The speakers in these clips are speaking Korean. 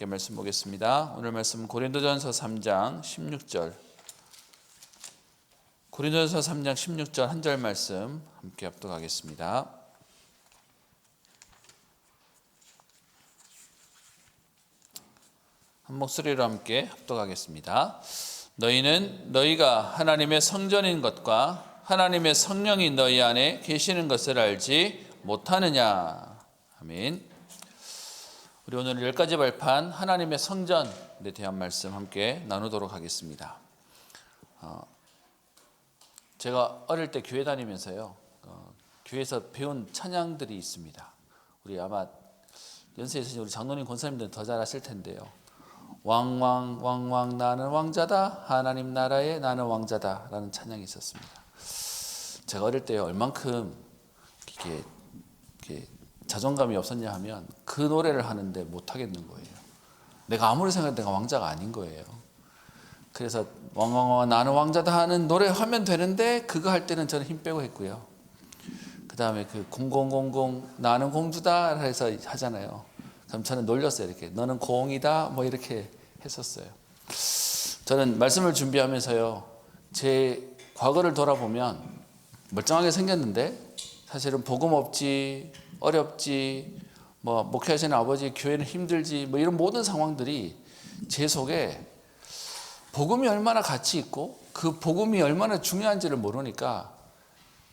말씀 보겠습니다. 오늘 말씀 고린도전서 3장 16절. 고린도전서 3장 16절 한 절 말씀 함께 합독하겠습니다. 한 목소리로 함께 합독하겠습니다. 너희는 너희가 하나님의 성전인 것과 하나님의 성령이 너희 안에 계시는 것을 알지 못하느냐. 아멘. 우리 오늘 10가지 발판 하나님의 성전에 대한 말씀 함께 나누도록 하겠습니다. 제가 어릴 때 교회 다니면서요, 교회에서 배운 찬양들이 있습니다. 우리 아마 연세 있으신 우리 장로님 권사님들은 더 잘 아실 텐데요. 왕왕 왕왕 나는 왕자다, 하나님 나라에 나는 왕자다 라는 찬양이 있었습니다. 제가 어릴 때 얼만큼 이렇게 자존감이 없었냐 하면 그 노래를 하는데 못하겠는 거예요. 내가 아무리 생각해도 내가 왕자가 아닌 거예요. 그래서 왕왕왕 나는 왕자다 하는 노래 하면 되는데 그거 할 때는 저는 힘 빼고 했고요. 그 다음에 그 0000 나는 공주다 해서 하잖아요. 그럼 저는 놀렸어요. 이렇게 너는 공이다 뭐 이렇게 했었어요. 저는 말씀을 준비하면서요, 제 과거를 돌아보면 멀쩡하게 생겼는데 사실은 복음 없지, 어렵지, 뭐 목회하시는 아버지 교회는 힘들지, 뭐 이런 모든 상황들이 제 속에 복음이 얼마나 가치 있고 그 복음이 얼마나 중요한지를 모르니까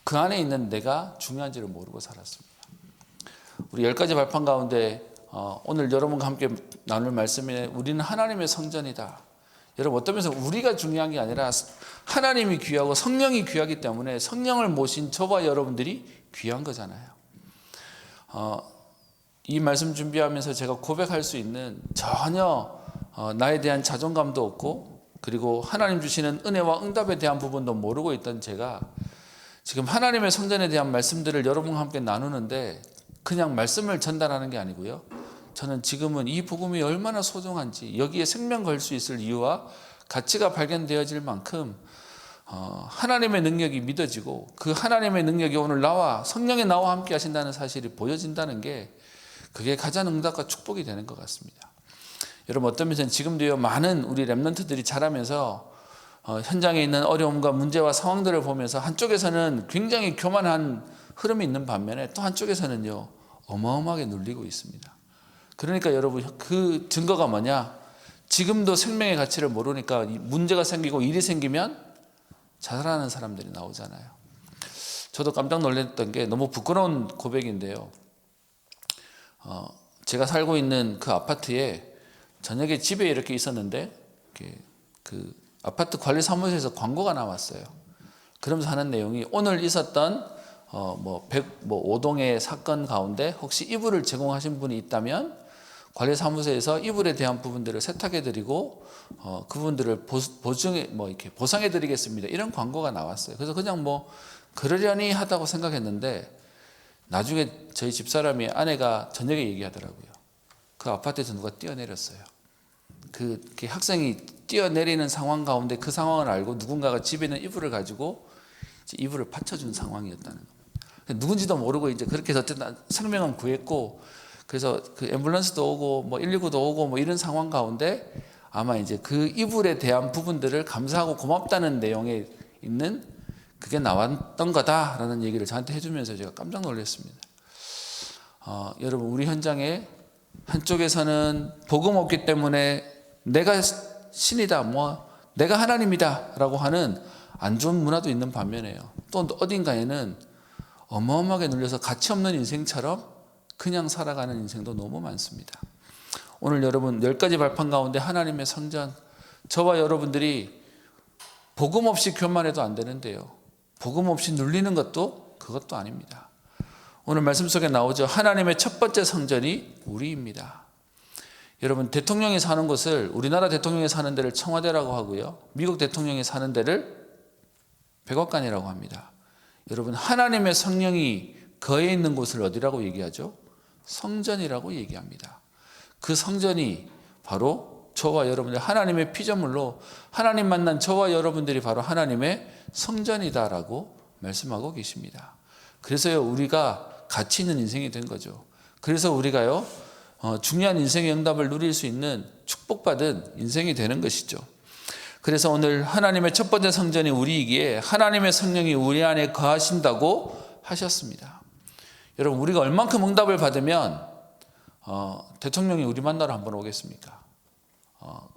그 안에 있는 내가 중요한지를 모르고 살았습니다. 우리 10가지 발판 가운데 오늘 여러분과 함께 나눌 말씀에 우리는 하나님의 성전이다. 여러분, 어떤 면에서 우리가 중요한 게 아니라 하나님이 귀하고 성령이 귀하기 때문에 성령을 모신 저와 여러분들이 귀한 거잖아요. 이 말씀 준비하면서 제가 고백할 수 있는 전혀 나에 대한 자존감도 없고, 그리고 하나님 주시는 은혜와 응답에 대한 부분도 모르고 있던 제가 지금 하나님의 성전에 대한 말씀들을 여러분과 함께 나누는데 그냥 말씀을 전달하는 게 아니고요, 저는 지금은 이 복음이 얼마나 소중한지, 여기에 생명 걸 수 있을 이유와 가치가 발견되어질 만큼 하나님의 능력이 믿어지고 그 하나님의 능력이 오늘 나와 성령이 나와 함께 하신다는 사실이 보여진다는 게 그게 가장 응답과 축복이 되는 것 같습니다. 여러분, 어떤 면에서는 지금도요, 많은 우리 랩런트들이 자라면서 현장에 있는 어려움과 문제와 상황들을 보면서 한쪽에서는 굉장히 교만한 흐름이 있는 반면에 또 한쪽에서는요, 어마어마하게 눌리고 있습니다. 그러니까 여러분, 그 증거가 뭐냐? 지금도 생명의 가치를 모르니까 문제가 생기고 일이 생기면 자살하는 사람들이 나오잖아요. 저도 깜짝 놀랐던 게 너무 부끄러운 고백인데요, 제가 살고 있는 그 아파트에 저녁에 집에 이렇게 있었는데 그 아파트 관리 사무소에서 광고가 나왔어요. 그러면서 하는 내용이 오늘 있었던 105동의 사건 가운데 혹시 이불을 제공하신 분이 있다면 관리 사무소에서 이불에 대한 부분들을 세탁해드리고 그분들을 보상해드리겠습니다. 이런 광고가 나왔어요. 그래서 그냥 그러려니 하다고 생각했는데 나중에 저희 집사람이 아내가 저녁에 얘기하더라고요. 그 아파트에서 누가 뛰어내렸어요. 그 학생이 뛰어내리는 상황 가운데 그 상황을 알고 누군가가 집에 있는 이불을 가지고 이불을 받쳐준 상황이었다는 겁니다. 누군지도 모르고 이제 그렇게 해서 어쨌든 생명은 구했고, 그래서 그 앰뷸런스도 오고 119도 오고 이런 상황 가운데 아마 이제 그 이불에 대한 부분들을 감사하고 고맙다는 내용에 있는 그게 나왔던 거다라는 얘기를 저한테 해주면서 제가 깜짝 놀랐습니다. 여러분, 우리 현장에 한쪽에서는 복음 없기 때문에 내가 신이다, 내가 하나님이다 라고 하는 안 좋은 문화도 있는 반면에요, 또 어딘가에는 어마어마하게 눌려서 가치 없는 인생처럼 그냥 살아가는 인생도 너무 많습니다. 오늘 여러분 10가지 발판 가운데 하나님의 성전, 저와 여러분들이 복음 없이 교만해도 안 되는데요, 복음 없이 눌리는 것도 그것도 아닙니다. 오늘 말씀 속에 나오죠. 하나님의 첫 번째 성전이 우리입니다. 여러분, 대통령이 사는 곳을, 우리나라 대통령이 사는 데를 청와대라고 하고요, 미국 대통령이 사는 데를 백악관이라고 합니다. 여러분, 하나님의 성령이 거해 있는 곳을 어디라고 얘기하죠? 성전이라고 얘기합니다. 그 성전이 바로 저와 여러분들, 하나님의 피조물로 하나님 만난 저와 여러분들이 바로 하나님의 성전이다라고 말씀하고 계십니다. 그래서요, 우리가 가치 있는 인생이 된 거죠. 그래서 우리가요, 중요한 인생의 응답을 누릴 수 있는 축복받은 인생이 되는 것이죠. 그래서 오늘 하나님의 첫 번째 성전이 우리이기에 하나님의 성령이 우리 안에 거하신다고 하셨습니다. 여러분, 우리가 얼만큼 응답을 받으면 대통령이 우리 만나러 한번 오겠습니까?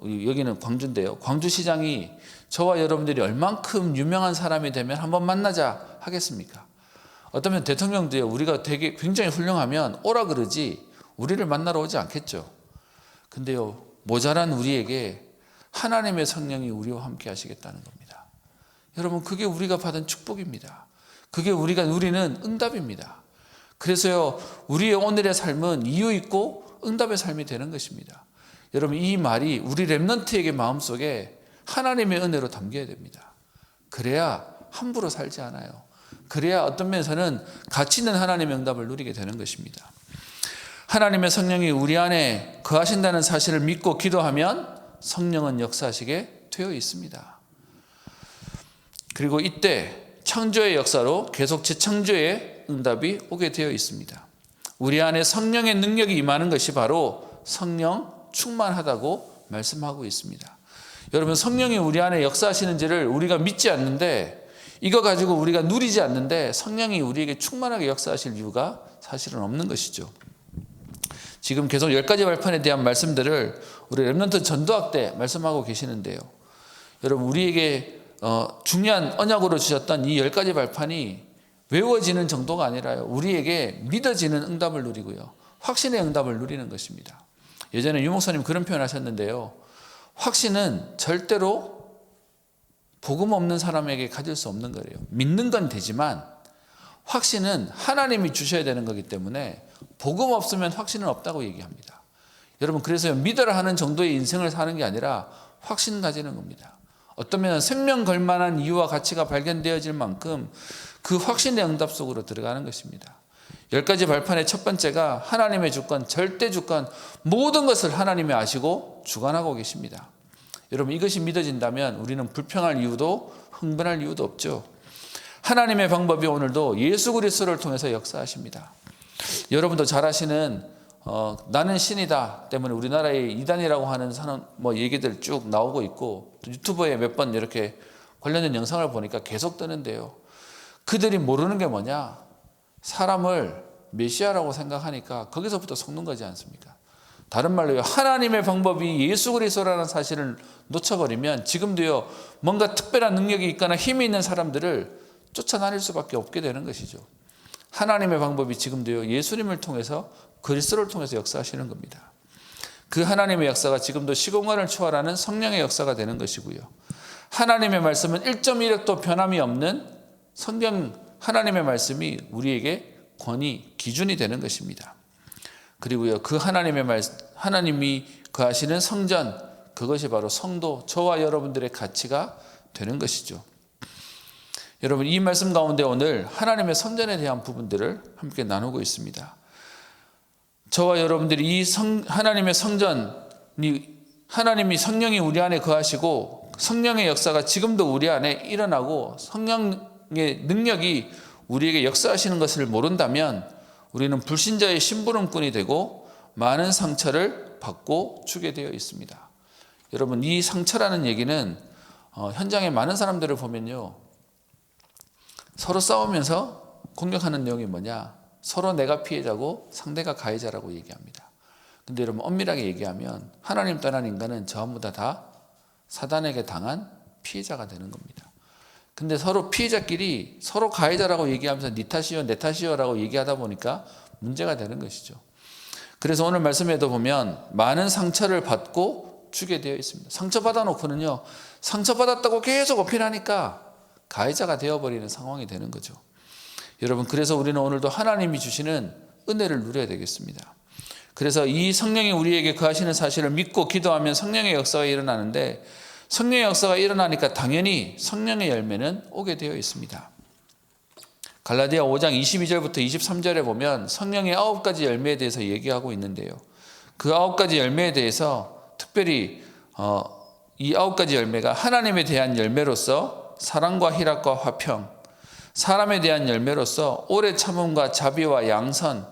여기는 광주인데요. 광주시장이 저와 여러분들이 얼만큼 유명한 사람이 되면 한번 만나자 하겠습니까? 어쩌면 대통령도요, 우리가 되게 굉장히 훌륭하면 오라 그러지 우리를 만나러 오지 않겠죠. 근데요, 모자란 우리에게 하나님의 성령이 우리와 함께 하시겠다는 겁니다. 여러분, 그게 우리가 받은 축복입니다. 그게 우리가 누리는 응답입니다. 그래서요, 우리의 오늘의 삶은 이유 있고 응답의 삶이 되는 것입니다. 여러분, 이 말이 우리 렘넌트에게 마음속에 하나님의 은혜로 담겨야 됩니다. 그래야 함부로 살지 않아요. 그래야 어떤 면에서는 가치 있는 하나님의 응답을 누리게 되는 것입니다. 하나님의 성령이 우리 안에 거하신다는 사실을 믿고 기도하면 성령은 역사하시게 되어 있습니다. 그리고 이때 창조의 역사로 계속 재창조의 응답이 오게 되어 있습니다. 우리 안에 성령의 능력이 임하는 것이 바로 성령 충만하다고 말씀하고 있습니다. 여러분, 성령이 우리 안에 역사하시는지를 우리가 믿지 않는데, 이거 가지고 우리가 누리지 않는데 성령이 우리에게 충만하게 역사하실 이유가 사실은 없는 것이죠. 지금 계속 10가지 발판에 대한 말씀들을 우리 렘넌트 전도학 때 말씀하고 계시는데요. 여러분, 우리에게 중요한 언약으로 주셨던 이 10가지 발판이 외워지는 정도가 아니라요, 우리에게 믿어지는 응답을 누리고요, 확신의 응답을 누리는 것입니다. 예전에 유 목사님 그런 표현 하셨는데요, 확신은 절대로 복음 없는 사람에게 가질 수 없는 거래요. 믿는 건 되지만 확신은 하나님이 주셔야 되는 거기 때문에 복음 없으면 확신은 없다고 얘기합니다. 여러분, 그래서 믿어라 하는 정도의 인생을 사는 게 아니라 확신 가지는 겁니다. 어쩌면 생명 걸만한 이유와 가치가 발견되어질 만큼 그 확신의 응답 속으로 들어가는 것입니다. 10가지 발판의 첫 번째가 하나님의 주권, 절대 주권, 모든 것을 하나님이 아시고 주관하고 계십니다. 여러분, 이것이 믿어진다면 우리는 불평할 이유도 흥분할 이유도 없죠. 하나님의 방법이 오늘도 예수 그리스도를 통해서 역사하십니다. 여러분도 잘 아시는 나는 신이다 때문에 우리나라의 이단이라고 하는 사람 얘기들 쭉 나오고 있고, 유튜브에 몇 번 이렇게 관련된 영상을 보니까 계속 뜨는데요. 그들이 모르는 게 뭐냐? 사람을 메시아라고 생각하니까 거기서부터 속는 거지 않습니까? 다른 말로요, 하나님의 방법이 예수 그리스도라는 사실을 놓쳐버리면 지금도요, 뭔가 특별한 능력이 있거나 힘이 있는 사람들을 쫓아다닐 수밖에 없게 되는 것이죠. 하나님의 방법이 지금도요, 예수님을 통해서, 그리스도를 통해서 역사하시는 겁니다. 그 하나님의 역사가 지금도 시공간을 초월하는 성령의 역사가 되는 것이고요, 하나님의 말씀은 1.1획도 변함이 없는 성경, 하나님의 말씀이 우리에게 권위, 기준이 되는 것입니다. 그리고요, 그 하나님이 거하시는 성전, 그것이 바로 성도, 저와 여러분들의 가치가 되는 것이죠. 여러분, 이 말씀 가운데 오늘 하나님의 성전에 대한 부분들을 함께 나누고 있습니다. 저와 여러분들이 하나님의 성전이, 하나님이 성령이 우리 안에 거하시고 성령의 역사가 지금도 우리 안에 일어나고 성령의 능력이 우리에게 역사하시는 것을 모른다면 우리는 불신자의 심부름꾼이 되고 많은 상처를 받고 주게 되어 있습니다. 여러분, 이 상처라는 얘기는 현장에 많은 사람들을 보면요, 서로 싸우면서 공격하는 내용이 뭐냐? 서로 내가 피해자고 상대가 가해자라고 얘기합니다. 근데 여러분, 엄밀하게 얘기하면 하나님 떠난 인간은 전부 다 사단에게 당한 피해자가 되는 겁니다. 근데 서로 피해자끼리 서로 가해자라고 얘기하면서 네 탓이요, 내 탓이요라고 얘기하다 보니까 문제가 되는 것이죠. 그래서 오늘 말씀에도 보면 많은 상처를 받고 주게 되어 있습니다. 상처받아 놓고는요, 상처받았다고 계속 어필하니까 가해자가 되어버리는 상황이 되는 거죠. 여러분, 그래서 우리는 오늘도 하나님이 주시는 은혜를 누려야 되겠습니다. 그래서 이 성령이 우리에게 거하시는 사실을 믿고 기도하면 성령의 역사가 일어나는데, 성령의 역사가 일어나니까 당연히 성령의 열매는 오게 되어 있습니다. 갈라디아 5장 22절부터 23절에 보면 성령의 9가지 열매에 대해서 얘기하고 있는데요, 그 9가지 열매에 대해서 특별히 이 9가지 열매가 하나님에 대한 열매로서 사랑과 희락과 화평, 사람에 대한 열매로서 오래 참음과 자비와 양선,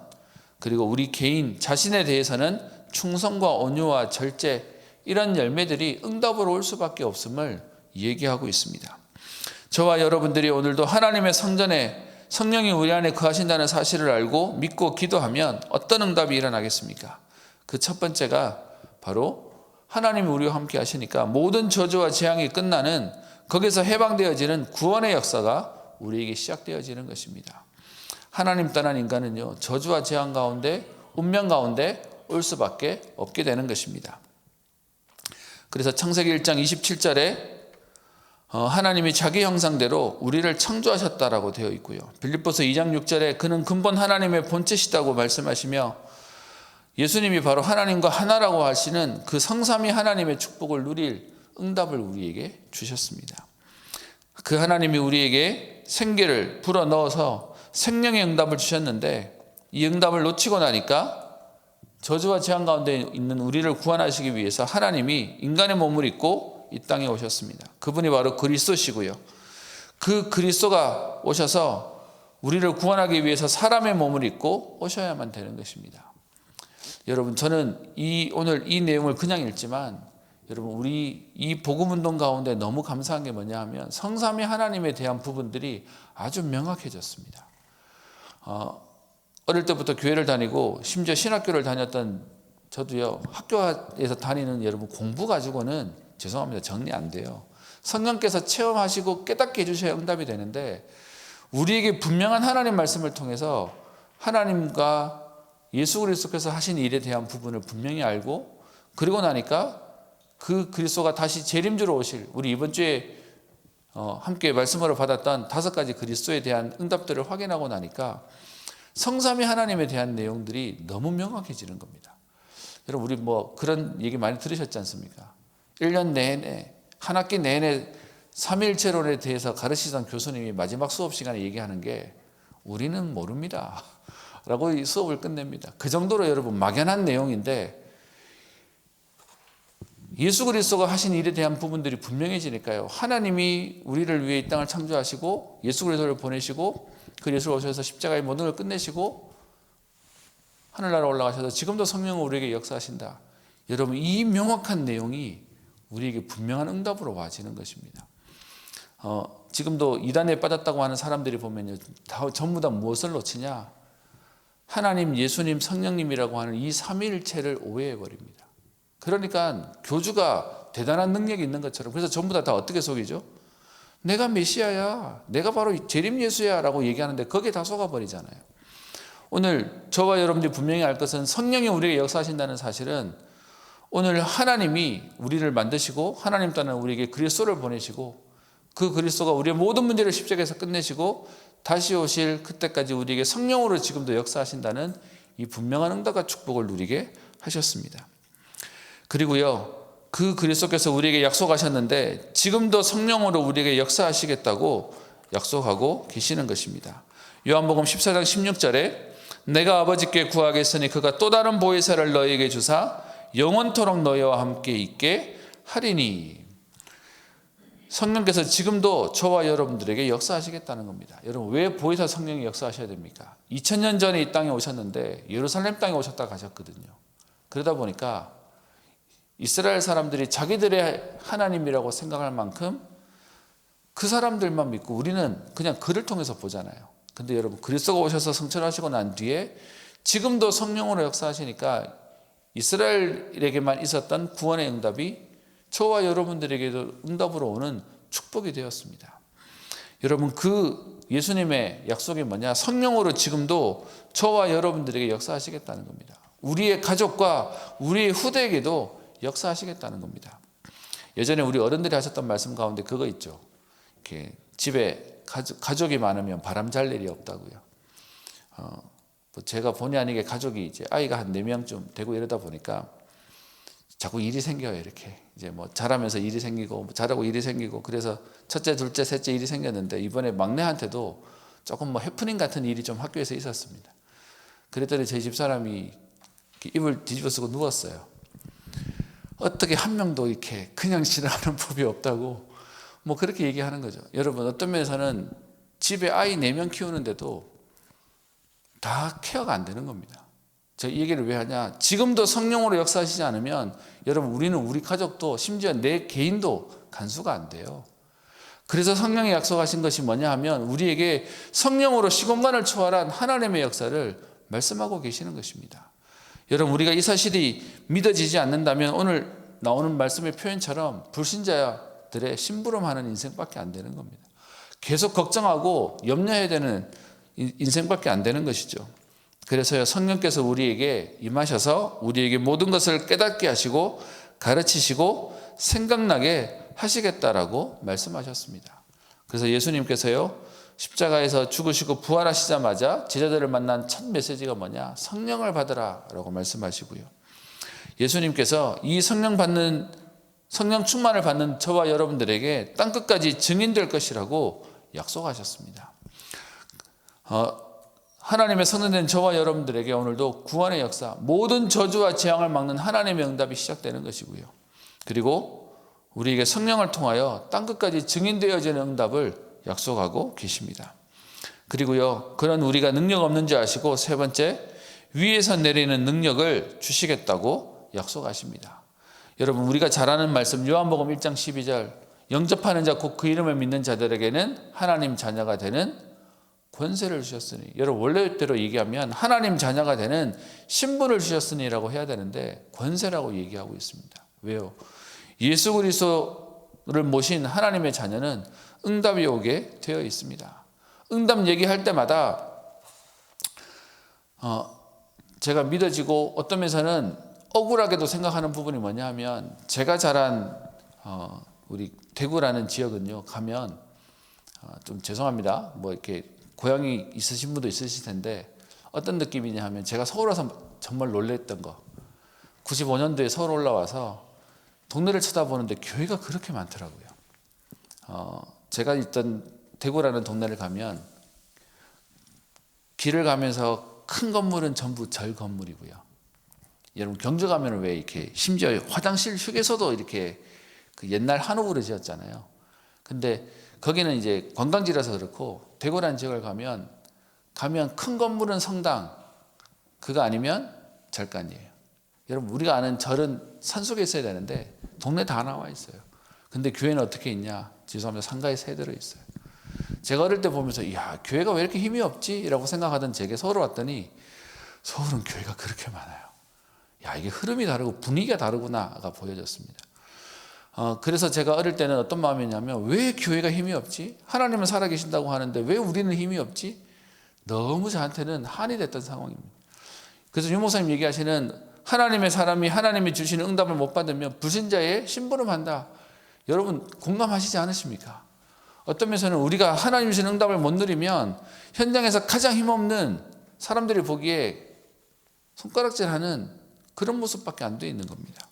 그리고 우리 개인 자신에 대해서는 충성과 온유와 절제, 이런 열매들이 응답으로 올 수밖에 없음을 얘기하고 있습니다. 저와 여러분들이 오늘도 하나님의 성전에 성령이 우리 안에 거하신다는 사실을 알고 믿고 기도하면 어떤 응답이 일어나겠습니까? 그 첫 번째가 바로 하나님이 우리와 함께 하시니까 모든 저주와 재앙이 끝나는, 거기서 해방되어지는 구원의 역사가 우리에게 시작되어지는 것입니다. 하나님 떠난 인간은요, 저주와 재앙 가운데, 운명 가운데 올 수밖에 없게 되는 것입니다. 그래서 창세기 1장 27절에 하나님이 자기 형상대로 우리를 창조하셨다라고 되어 있고요. 빌립보서 2장 6절에 그는 근본 하나님의 본체시다고 말씀하시며, 예수님이 바로 하나님과 하나라고 하시는 그 성삼위 하나님의 축복을 누릴 응답을 우리에게 주셨습니다. 그 하나님이 우리에게 생기를 불어넣어서 생명의 응답을 주셨는데, 이 응답을 놓치고 나니까 저주와 재앙 가운데 있는 우리를 구원하시기 위해서 하나님이 인간의 몸을 입고 이 땅에 오셨습니다. 그분이 바로 그리스도시고요. 그 그리스도가 오셔서 우리를 구원하기 위해서 사람의 몸을 입고 오셔야만 되는 것입니다. 여러분, 저는 오늘 이 내용을 그냥 읽지만, 여러분, 우리 이 복음운동 가운데 너무 감사한 게 뭐냐 하면 성삼위 하나님에 대한 부분들이 아주 명확해졌습니다. 어릴 때부터 교회를 다니고 심지어 신학교를 다녔던 저도요, 학교에서 다니는 여러분 공부 가지고는 죄송합니다, 정리 안 돼요. 성령께서 체험하시고 깨닫게 해주셔야 응답이 되는데, 우리에게 분명한 하나님 말씀을 통해서 하나님과 예수 그리스도께서 하신 일에 대한 부분을 분명히 알고, 그리고 나니까 그 그리스도가 다시 재림주로 오실, 우리 이번 주에 함께 말씀으로 받았던 5가지 그리스도에 대한 응답들을 확인하고 나니까 성삼위 하나님에 대한 내용들이 너무 명확해지는 겁니다. 여러분, 우리 그런 얘기 많이 들으셨지 않습니까? 1년 내내, 한 학기 내내 삼위일체론에 대해서 가르치던 교수님이 마지막 수업 시간에 얘기하는 게 우리는 모릅니다 라고 이 수업을 끝냅니다. 그 정도로 여러분 막연한 내용인데, 예수 그리스도가 하신 일에 대한 부분들이 분명해지니까요, 하나님이 우리를 위해 이 땅을 창조하시고 예수 그리스도를 보내시고 그 예수를 오셔서 십자가의 모든 걸 끝내시고 하늘나라 올라가셔서 지금도 성령을 우리에게 역사하신다. 여러분, 이 명확한 내용이 우리에게 분명한 응답으로 와지는 것입니다. 지금도 이단에 빠졌다고 하는 사람들이 보면요, 전부 다 무엇을 놓치냐? 하나님, 예수님, 성령님이라고 하는 이 삼위일체를 오해해버립니다. 그러니까 교주가 대단한 능력이 있는 것처럼, 그래서 전부 다 어떻게 속이죠? 내가 메시아야, 내가 바로 재림 예수야 라고 얘기하는데 거기에 다 속아버리잖아요. 오늘 저와 여러분들이 분명히 알 것은, 성령이 우리에게 역사하신다는 사실은 오늘 하나님이 우리를 만드시고 하나님 또한 우리에게 그리스도를 보내시고 그 그리스도가 우리의 모든 문제를 십자가에서 끝내시고 다시 오실 그때까지 우리에게 성령으로 지금도 역사하신다는 이 분명한 응답과 축복을 누리게 하셨습니다. 그리고요, 그 그리스도께서 우리에게 약속하셨는데 지금도 성령으로 우리에게 역사하시겠다고 약속하고 계시는 것입니다. 요한복음 14장 16절에 내가 아버지께 구하겠으니 그가 또 다른 보혜사를 너희에게 주사 영원토록 너희와 함께 있게 하리니. 성령께서 지금도 저와 여러분들에게 역사하시겠다는 겁니다. 여러분, 왜 보혜사 성령이 역사하셔야 됩니까? 2000년 전에 이 땅에 오셨는데 예루살렘 땅에 오셨다 가셨거든요. 그러다 보니까 이스라엘 사람들이 자기들의 하나님이라고 생각할 만큼 그 사람들만 믿고 우리는 그냥 그를 통해서 보잖아요. 근데 여러분, 그리스도가 오셔서 성천하시고 난 뒤에 지금도 성령으로 역사하시니까 이스라엘에게만 있었던 구원의 응답이 저와 여러분들에게도 응답으로 오는 축복이 되었습니다. 여러분, 그 예수님의 약속이 뭐냐? 성령으로 지금도 저와 여러분들에게 역사하시겠다는 겁니다. 우리의 가족과 우리의 후대에게도 역사하시겠다는 겁니다. 예전에 우리 어른들이 하셨던 말씀 가운데 그거 있죠. 이렇게 집에 가족이 많으면 바람 잘 일이 없다고요. 제가 본의 아니게 가족이 이제 아이가 한 4명쯤 되고 이러다 보니까 자꾸 일이 생겨요. 이렇게 이제 자라면서 일이 생기고 자라고 일이 생기고, 그래서 첫째, 둘째, 셋째 일이 생겼는데 이번에 막내한테도 조금 해프닝 같은 일이 좀 학교에서 있었습니다. 그랬더니 저희 집사람이 입을 뒤집어 쓰고 누웠어요. 어떻게 한 명도 이렇게 그냥 지나가는 법이 없다고 그렇게 얘기하는 거죠. 여러분, 어떤 면에서는 집에 아이 4명 키우는데도 다 케어가 안 되는 겁니다. 저 이 얘기를 왜 하냐? 지금도 성령으로 역사하시지 않으면 여러분 우리는 우리 가족도 심지어 내 개인도 간수가 안 돼요. 그래서 성령이 약속하신 것이 뭐냐 하면 우리에게 성령으로 시공간을 초월한 하나님의 역사를 말씀하고 계시는 것입니다. 여러분 우리가 이 사실이 믿어지지 않는다면 오늘 나오는 말씀의 표현처럼 불신자들의 심부름하는 인생밖에 안 되는 겁니다. 계속 걱정하고 염려해야 되는 인생밖에 안 되는 것이죠. 그래서요 성령께서 우리에게 임하셔서 우리에게 모든 것을 깨닫게 하시고 가르치시고 생각나게 하시겠다라고 말씀하셨습니다. 그래서 예수님께서요 십자가에서 죽으시고 부활하시자마자 제자들을 만난 첫 메시지가 뭐냐? 성령을 받으라 라고 말씀하시고요. 예수님께서 이 성령 충만을 받는 저와 여러분들에게 땅끝까지 증인될 것이라고 약속하셨습니다. 하나님의 성령된 저와 여러분들에게 오늘도 구원의 역사, 모든 저주와 재앙을 막는 하나님의 응답이 시작되는 것이고요. 그리고 우리에게 성령을 통하여 땅끝까지 증인되어지는 응답을 약속하고 계십니다. 그리고요, 그런 우리가 능력 없는 줄 아시고 세 번째, 위에서 내리는 능력을 주시겠다고 약속하십니다. 여러분 우리가 잘 아는 말씀 요한복음 1장 12절 영접하는 자 곧 그 이름을 믿는 자들에게는 하나님 자녀가 되는 권세를 주셨으니, 여러분 원래대로 얘기하면 하나님 자녀가 되는 신분을 주셨으니라고 해야 되는데 권세라고 얘기하고 있습니다. 왜요? 예수 그리스도를 모신 하나님의 자녀는 응답이 오게 되어 있습니다. 응답 얘기할 때마다 제가 믿어지고 어떤 면에서는 억울하게도 생각하는 부분이 뭐냐 하면 제가 자란 우리 대구라는 지역은요 가면 좀 죄송합니다. 뭐 이렇게 고향이 있으신 분도 있으실 텐데 어떤 느낌이냐 하면 제가 서울 와서 정말 놀랬던 거 95년도에 서울 올라와서 동네를 쳐다보는데 교회가 그렇게 많더라고요. 제가 있던 대구라는 동네를 가면 길을 가면서 큰 건물은 전부 절 건물이고요. 여러분 경주 가면 왜 이렇게 심지어 화장실 휴게소도 이렇게 그 옛날 한옥으로 지었잖아요. 근데 거기는 이제 관광지라서 그렇고 대구라는 지역을 가면 큰 건물은 성당, 그거 아니면 절간이에요. 여러분 우리가 아는 절은 산속에 있어야 되는데 동네 다 나와 있어요. 근데 교회는 어떻게 있냐? 죄송합니다. 상가에 새 들어 있어요. 제가 어릴 때 보면서 이야 교회가 왜 이렇게 힘이 없지? 라고 생각하던 제게 서울 왔더니 서울은 교회가 그렇게 많아요. 야 이게 흐름이 다르고 분위기가 다르구나가 보여졌습니다. 그래서 제가 어릴 때는 어떤 마음이냐면 왜 교회가 힘이 없지? 하나님은 살아계신다고 하는데 왜 우리는 힘이 없지? 너무 저한테는 한이 됐던 상황입니다. 그래서 유 목사님 얘기하시는 하나님의 사람이 하나님이 주시는 응답을 못 받으면 불신자의 심부름한다. 여러분 공감하시지 않으십니까? 어떤 면에서는 우리가 하나님 주시는 응답을 못 누리면 현장에서 가장 힘없는 사람들이 보기에 손가락질하는 그런 모습밖에 안 돼 있는 겁니다.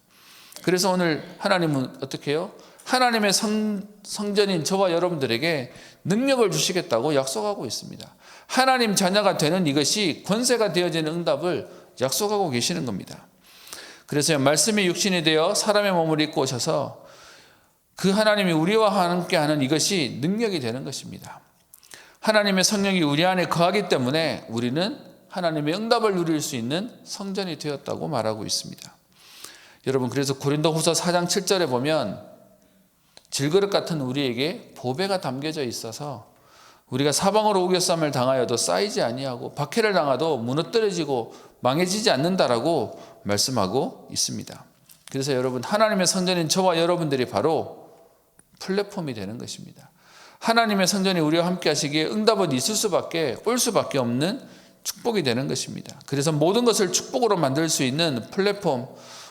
그래서 오늘 하나님은 어떻게 해요? 하나님의 성전인 저와 여러분들에게 능력을 주시겠다고 약속하고 있습니다. 하나님 자녀가 되는 이것이 권세가 되어지는 응답을 약속하고 계시는 겁니다. 그래서 말씀이 육신이 되어 사람의 몸을 입고 오셔서 그 하나님이 우리와 함께하는 이것이 능력이 되는 것입니다. 하나님의 성령이 우리 안에 거하기 때문에 우리는 하나님의 응답을 누릴 수 있는 성전이 되었다고 말하고 있습니다. 여러분 그래서 고린도후서 4장 7절에 보면 질그릇 같은 우리에게 보배가 담겨져 있어서 우리가 사방으로 우겨쌈을 당하여도 쌓이지 아니하고 박해를 당하도 무너뜨려지고 망해지지 않는다라고 말씀하고 있습니다. 그래서 여러분 하나님의 성전인 저와 여러분들이 바로 플랫폼이 되는 것입니다. 하나님의 성전이 우리와 함께 하시기에 응답은 있을 수밖에 올 수밖에 없는 축복이 되는 것입니다. 그래서 모든 것을 축복으로 만들 수 있는 플랫폼,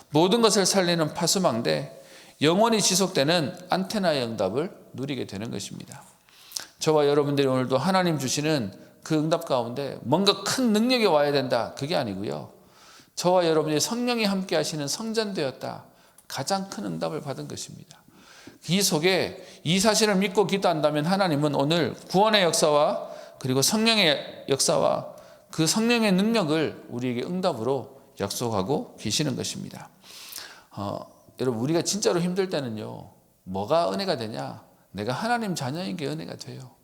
모든 것을 살리는 파수망대, 영원히 지속되는 안테나의 응답을 누리게 되는 것입니다. 저와 여러분들이 오늘도 하나님 주시는 그 응답 가운데 뭔가 큰 능력이 와야 된다, 그게 아니고요. 저와 여러분이 성령이 함께 하시는 성전 되었다, 가장 큰 응답을 받은 것입니다. 이 속에 이 사실을 믿고 기도한다면 하나님은 오늘 구원의 역사와 그리고 성령의 역사와 그 성령의 능력을 우리에게 응답으로 약속하고 계시는 것입니다. 여러분 우리가 진짜로 힘들 때는요 뭐가 은혜가 되냐? 내가 하나님 자녀인 게 은혜가 돼요.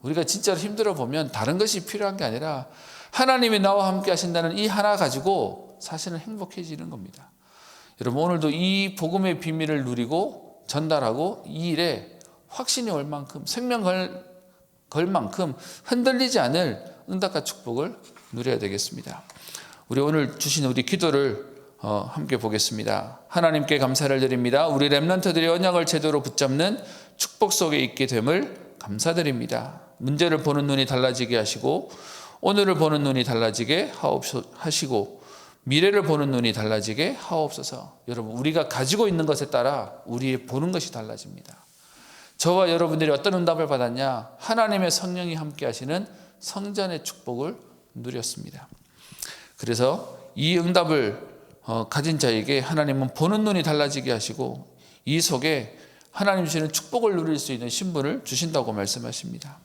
우리가 진짜로 힘들어 보면 다른 것이 필요한 게 아니라 하나님이 나와 함께 하신다는 이 하나 가지고 사실은 행복해지는 겁니다. 여러분 오늘도 이 복음의 비밀을 누리고 전달하고 이 일에 확신이 올 만큼 생명 걸 만큼 흔들리지 않을 응답과 축복을 누려야 되겠습니다. 우리 오늘 주신 우리 기도를 함께 보겠습니다. 하나님께 감사를 드립니다. 우리 렘넌트들이 언약을 제대로 붙잡는 축복 속에 있게 됨을 감사드립니다. 문제를 보는 눈이 달라지게 하시고 오늘을 보는 눈이 달라지게 하시고 미래를 보는 눈이 달라지게 하옵소서. 여러분 우리가 가지고 있는 것에 따라 우리의 보는 것이 달라집니다. 저와 여러분들이 어떤 응답을 받았냐? 하나님의 성령이 함께 하시는 성전의 축복을 누렸습니다. 그래서 이 응답을 가진 자에게 하나님은 보는 눈이 달라지게 하시고 이 속에 하나님 주시는 축복을 누릴 수 있는 신분을 주신다고 말씀하십니다.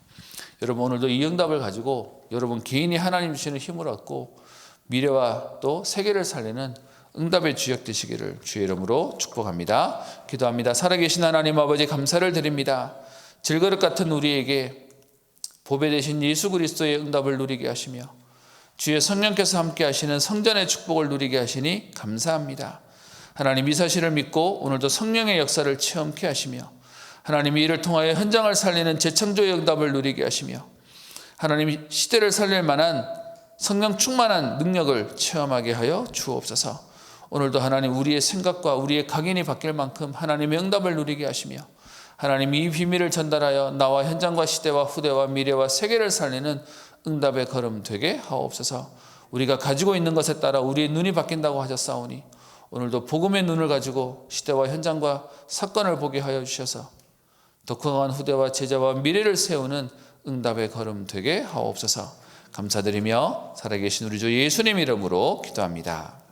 여러분 오늘도 이 응답을 가지고 여러분 개인이 하나님 주시는 힘을 얻고 미래와 또 세계를 살리는 응답의 주역 되시기를 주의 이름으로 축복합니다. 기도합니다. 살아계신 하나님 아버지 감사를 드립니다. 질그릇 같은 우리에게 보배 되신 예수 그리스도의 응답을 누리게 하시며 주의 성령께서 함께 하시는 성전의 축복을 누리게 하시니 감사합니다. 하나님 이 사실을 믿고 오늘도 성령의 역사를 체험케 하시며 하나님이 이를 통하여 현장을 살리는 재창조의 응답을 누리게 하시며 하나님이 시대를 살릴 만한 성령 충만한 능력을 체험하게 하여 주옵소서. 오늘도 하나님 우리의 생각과 우리의 각인이 바뀔 만큼 하나님의 응답을 누리게 하시며 하나님이 이 비밀을 전달하여 나와 현장과 시대와 후대와 미래와 세계를 살리는 응답의 걸음 되게 하옵소서. 우리가 가지고 있는 것에 따라 우리의 눈이 바뀐다고 하셨사오니 오늘도 복음의 눈을 가지고 시대와 현장과 사건을 보게 하여 주셔서 더 강한 후대와 제자와 미래를 세우는 응답의 걸음 되게 하옵소서. 감사드리며 살아계신 우리 주 예수님 이름으로 기도합니다.